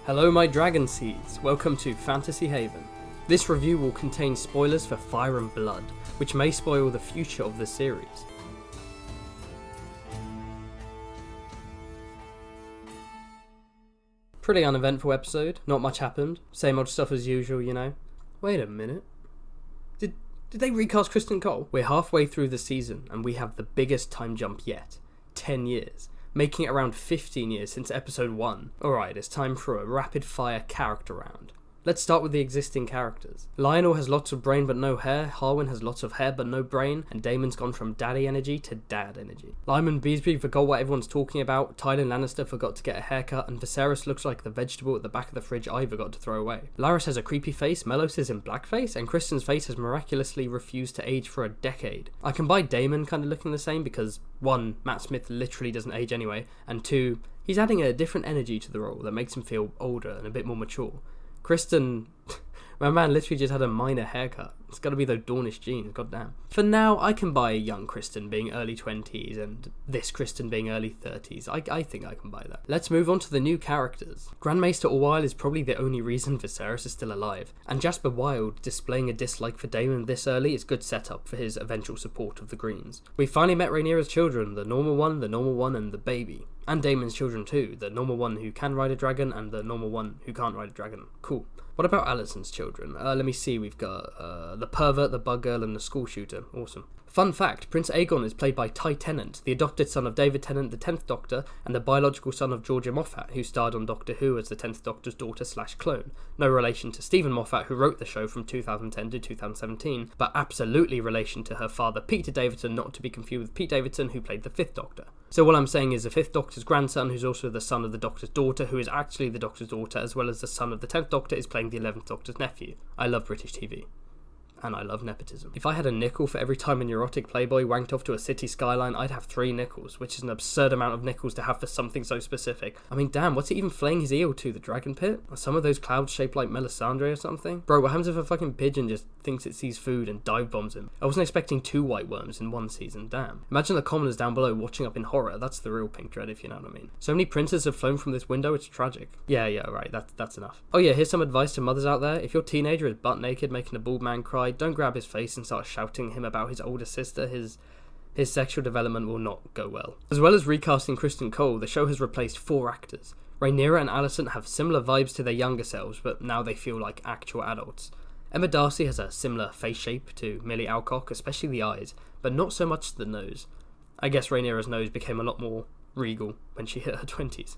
Hello my dragon seeds, welcome to Fantasy Haven. This review will contain spoilers for Fire and Blood, which may spoil the future of the series. Pretty uneventful episode, not much happened, same old stuff as usual, you know. Wait a minute. Did they recast Criston Cole? We're halfway through the season and we have the biggest time jump yet. 10 years. Making it around 15 years since episode 1. Alright, it's time for a rapid fire character round. Let's start with the existing characters. Lionel has lots of brain but no hair, Harwin has lots of hair but no brain, and Daemon's gone from daddy energy to dad energy. Lyman Beesbury forgot what everyone's talking about, Tywin Lannister forgot to get a haircut, and Viserys looks like the vegetable at the back of the fridge I forgot to throw away. Larys has a creepy face, Melos is in blackface, and Criston's face has miraculously refused to age for a decade. I can buy Daemon kind of looking the same because 1. Matt Smith literally doesn't age anyway, and 2. He's adding a different energy to the role that makes him feel older and a bit more mature. Criston, my man literally just had a minor haircut. It's gotta be those Dornish genes, goddamn. For now, I can buy a young Criston being early 20s and this Criston being early 30s. I think I can buy that. Let's move on to the new characters. Grand Maester Orwyle is probably the only reason Viserys is still alive, and Jasper Wilde displaying a dislike for Daemon this early is good setup for his eventual support of the Greens. We finally met Rhaenyra's children, the normal one, and the baby. And Daemon's children too, the normal one who can ride a dragon and the normal one who can't ride a dragon. Cool. What about Alicent's children? Let me see, we've got the pervert, the bug girl, and the school shooter. Awesome. Fun fact, Prince Aegon is played by Ty Tennant, the adopted son of David Tennant, the 10th Doctor, and the biological son of Georgia Moffat, who starred on Doctor Who as the 10th Doctor's daughter/clone. No relation to Stephen Moffat, who wrote the show from 2010 to 2017, but absolutely relation to her father Peter Davison, not to be confused with Pete Davidson, who played the 5th Doctor. So what I'm saying is the 5th Doctor's grandson, who's also the son of the Doctor's daughter, who is actually the Doctor's daughter, as well as the son of the 10th Doctor, is playing the 11th Doctor's nephew. I love British TV. And I love nepotism. If I had a nickel for every time a neurotic playboy wanked off to a city skyline, I'd have 3 nickels, which is an absurd amount of nickels to have for something so specific. I mean, damn, what's he even flaying his eel to? The dragon pit? Are some of those clouds shaped like Melisandre or something? Bro, what happens if a fucking pigeon just thinks it sees food and dive bombs him? I wasn't expecting 2 white worms in one season, damn. Imagine the commoners down below watching up in horror. That's the real pink dread, if you know what I mean. So many princes have flown from this window, it's tragic. Yeah, right, that's enough. Oh yeah, here's some advice to mothers out there. If your teenager is butt naked making a bald man cry, don't grab his face and start shouting him about his older sister. His sexual development will not go well. As well as recasting Criston Cole, the show has replaced 4 actors. Rhaenyra and Alicent have similar vibes to their younger selves, but now they feel like actual adults. Emma Darcy has a similar face shape to Millie Alcock, especially the eyes, but not so much the nose. I guess Rhaenyra's nose became a lot more regal when she hit her 20s.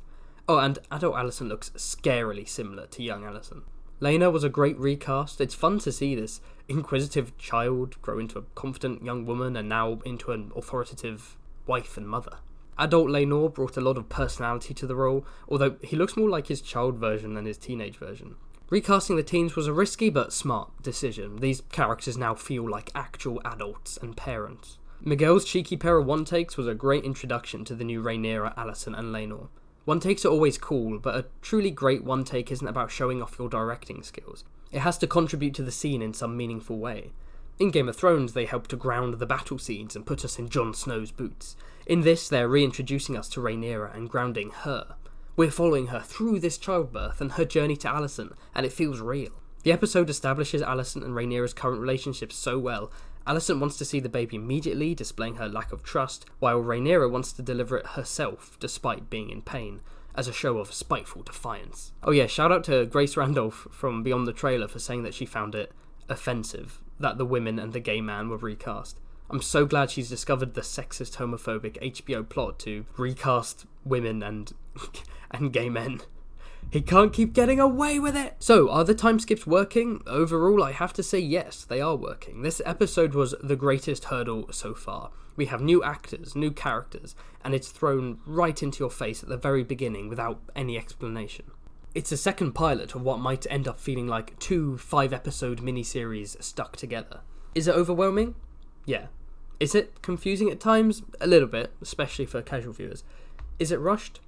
Oh, and adult Alicent looks scarily similar to young Alicent. Laena was a great recast. It's fun to see this inquisitive child grow into a confident young woman and now into an authoritative wife and mother. Adult Laenor brought a lot of personality to the role, although he looks more like his child version than his teenage version. Recasting the teens was a risky but smart decision. These characters now feel like actual adults and parents. Miguel's cheeky pair of one-takes was a great introduction to the new Rhaenyra, Alicent and Laenor. One-takes are always cool, but a truly great one-take isn't about showing off your directing skills. It has to contribute to the scene in some meaningful way. In Game of Thrones, they help to ground the battle scenes and put us in Jon Snow's boots. In this, they're reintroducing us to Rhaenyra and grounding her. We're following her through this childbirth and her journey to Alicent, and it feels real. The episode establishes Alicent and Rhaenyra's current relationship so well. Alicent wants to see the baby immediately, displaying her lack of trust, while Rhaenyra wants to deliver it herself, despite being in pain, as a show of spiteful defiance. Oh yeah, shout out to Grace Randolph from Beyond the Trailer for saying that she found it offensive that the women and the gay man were recast. I'm so glad she's discovered the sexist, homophobic HBO plot to recast women and gay men. He can't keep getting away with it! So, are the time skips working? Overall, I have to say yes, they are working. This episode was the greatest hurdle so far. We have new actors, new characters, and it's thrown right into your face at the very beginning without any explanation. It's a second pilot of what might end up feeling like 2 5-episode miniseries stuck together. Is it overwhelming? Yeah. Is it confusing at times? A little bit, especially for casual viewers. Is it rushed?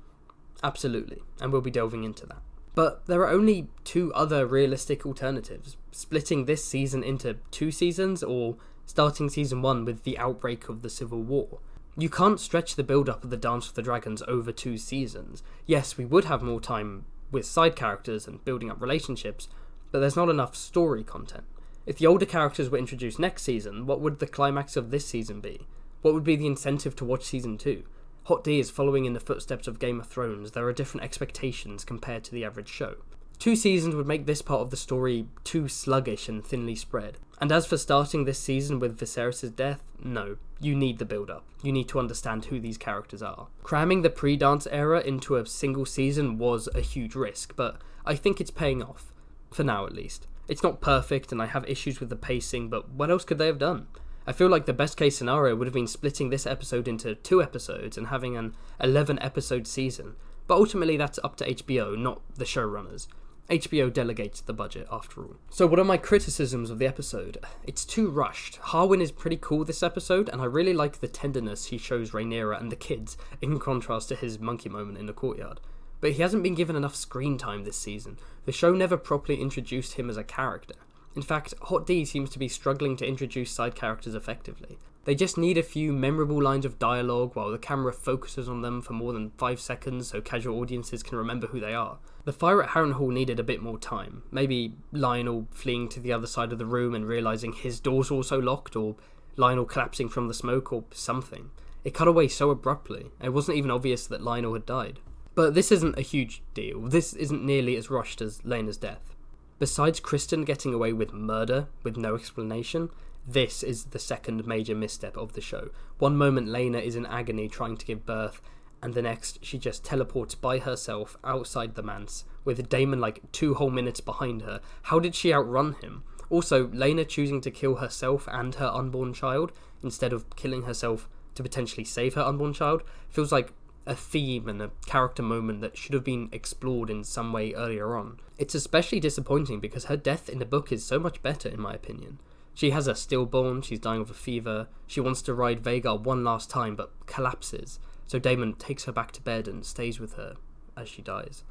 Absolutely, and we'll be delving into that. But there are only 2 other realistic alternatives, splitting this season into 2 seasons or starting season 1 with the outbreak of the Civil War. You can't stretch the build-up of the Dance with the Dragons over 2 seasons. Yes, we would have more time with side characters and building up relationships, but there's not enough story content. If the older characters were introduced next season, what would the climax of this season be? What would be the incentive to watch season 2? Hot D is following in the footsteps of Game of Thrones. There are different expectations compared to the average show. 2 seasons would make this part of the story too sluggish and thinly spread. And as for starting this season with Viserys' death, no, you need the build-up. You need to understand who these characters are. Cramming the pre-dance era into a single season was a huge risk, but I think it's paying off. For now, at least. It's not perfect, and I have issues with the pacing, but what else could they have done? I feel like the best case scenario would have been splitting this episode into 2 episodes and having an 11-episode season, but ultimately that's up to HBO, not the showrunners. HBO delegates the budget, after all. So what are my criticisms of the episode? It's too rushed. Harwin is pretty cool this episode, and I really like the tenderness he shows Rhaenyra and the kids, in contrast to his monkey moment in the courtyard. But he hasn't been given enough screen time this season. The show never properly introduced him as a character. In fact, Hot D seems to be struggling to introduce side characters effectively. They just need a few memorable lines of dialogue while the camera focuses on them for more than 5 seconds so casual audiences can remember who they are. The fire at Harrenhal needed a bit more time. Maybe Lionel fleeing to the other side of the room and realising his door's also locked, or Lionel collapsing from the smoke, or something. It cut away so abruptly, it wasn't even obvious that Lionel had died. But this isn't a huge deal. This isn't nearly as rushed as Laena's death. Besides Kristen getting away with murder with no explanation, this is the second major misstep of the show. One moment Laena is in agony trying to give birth, and the next she just teleports by herself outside the manse, with Daemon like 2 whole minutes behind her. How did she outrun him? Also, Laena choosing to kill herself and her unborn child, instead of killing herself to potentially save her unborn child, feels like a theme and a character moment that should have been explored in some way earlier on. It's especially disappointing because her death in the book is so much better in my opinion. She has a stillborn, she's dying of a fever, she wants to ride Vhagar one last time but collapses, so Daemon takes her back to bed and stays with her as she dies.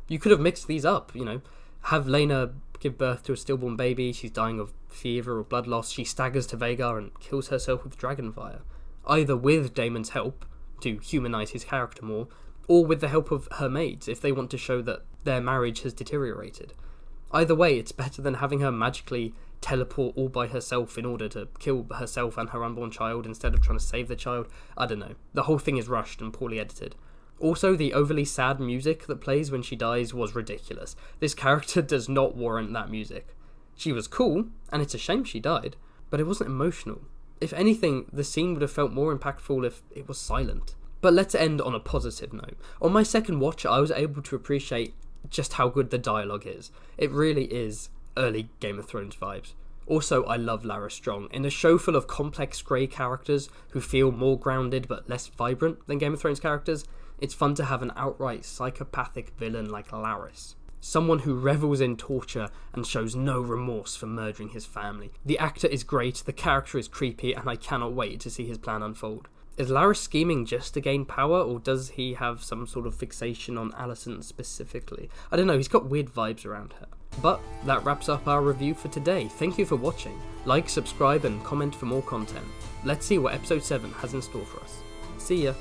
You could have mixed these up, have Laena give birth to a stillborn baby, she's dying of fever or blood loss, she staggers to Vhagar and kills herself with dragonfire. Either with Daemon's help, to humanise his character more, or with the help of her maids if they want to show that their marriage has deteriorated. Either way, it's better than having her magically teleport all by herself in order to kill herself and her unborn child instead of trying to save the child. I don't know. The whole thing is rushed and poorly edited. Also, the overly sad music that plays when she dies was ridiculous. This character does not warrant that music. She was cool, and it's a shame she died, but it wasn't emotional. If anything, the scene would have felt more impactful if it was silent. But let's end on a positive note. On my second watch, I was able to appreciate just how good the dialogue is. It really is early Game of Thrones vibes. Also, I love Lara Strong. In a show full of complex grey characters who feel more grounded but less vibrant than Game of Thrones characters, it's fun to have an outright psychopathic villain like Larys. Someone who revels in torture and shows no remorse for murdering his family. The actor is great, the character is creepy, and I cannot wait to see his plan unfold. Is Larys scheming just to gain power, or does he have some sort of fixation on Alicent specifically? I don't know, he's got weird vibes around her. But that wraps up our review for today. Thank you for watching. Like, subscribe, and comment for more content. Let's see what episode 7 has in store for us. See ya!